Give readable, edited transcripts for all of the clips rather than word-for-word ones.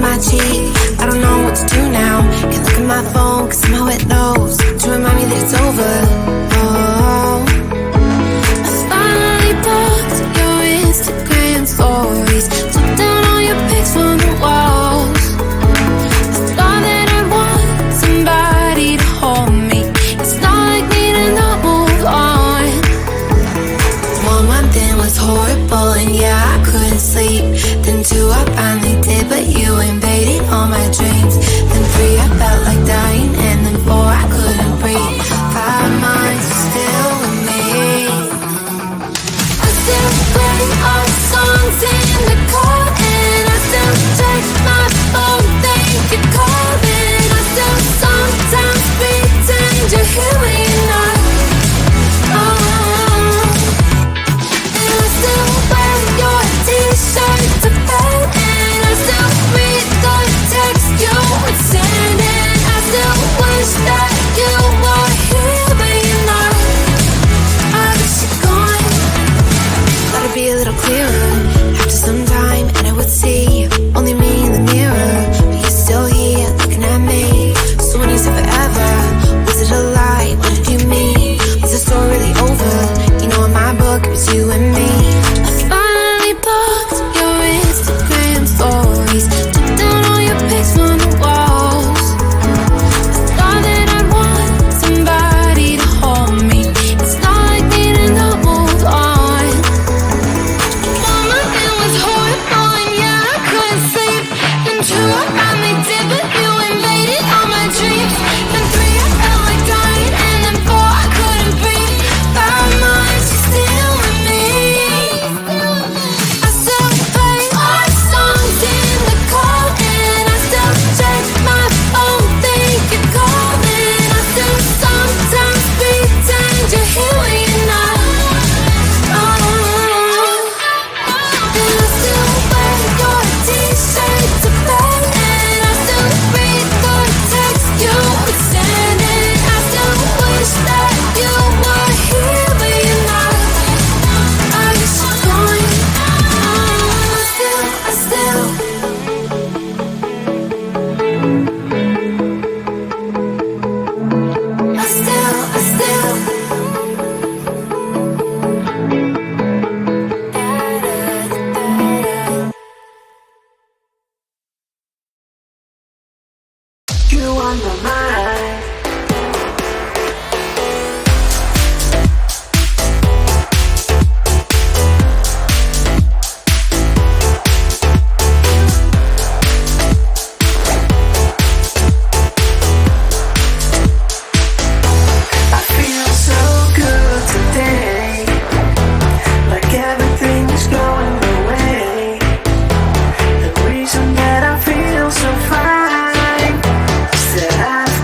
my cheek. I don't know what to do now. Can't look at my phone, cause somehow it knows to remind me that it's over. Oh, I finally blocked your Instagram stories, took down all your pics on the walls. I thought that I'd want somebody to hold me. It's not like me to not move on. 1 month in was horrible, and yeah, I couldn't sleep. Then 2, I finally did, but you invaded all my dreams. Then 3, I felt like dying, and then 4, I couldn't breathe. 5 months, you're still with me. I still play our songs in the car, and I still check my phone, think you're calling. I still sometimes pretend you're here when you're not. And I still wear your t-shirt to bed, and I still read the text you would send, and I still wish that you were here but you're not. I wish you're gone. Thought it'd be a little clearer after some time, and I would see only me in the mirror, but you're still here looking at me. So when you said forever, was it a lie? What did you mean? Was the story really over? You know, in my book, it was you and me. I finally blocked your Instagram stories, took down all your pics on the walls. I thought that I'd want somebody to hold me. It's not like me to not move on. 1 month it was horrible, and yeah, I couldn't sleep. Then 2, I finally did, but you invaded all my dreams. Then 3, I felt like dying, and then 4, I couldn't breathe. 5 months, you're still with me. I still play our songs in the car, and I still check my phone, think you're calling. I still sometimes pretend you're here when you're not. And I still wear your t-shirt to bed, and I still read the text you would send, and I still wish that you were here but you're not. I wish you're gone. I still You on my mind. I feel so good today, like everything's going my way. The reason that I feel so fine is that I've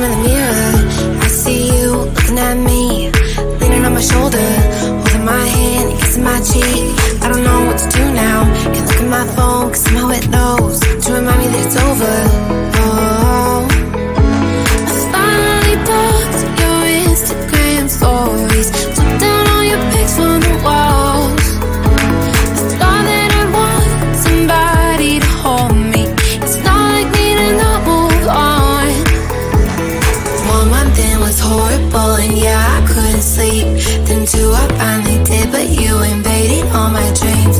in the mirror, I see you looking at me, leaning on my shoulder, holding my hand, kissing my cheek. I don't know what to do now. Can't look at my phone, cause somehow it knows to remind me that it's over. Oh, I finally blocked your Instagram stories, took down all your pics from the walls. I thought that I'd want somebody to hold me. It's not like me to not move on. 1 month in was horrible, and yeah, I couldn't sleep. Then 2, I finally did, but you invaded all my dreams.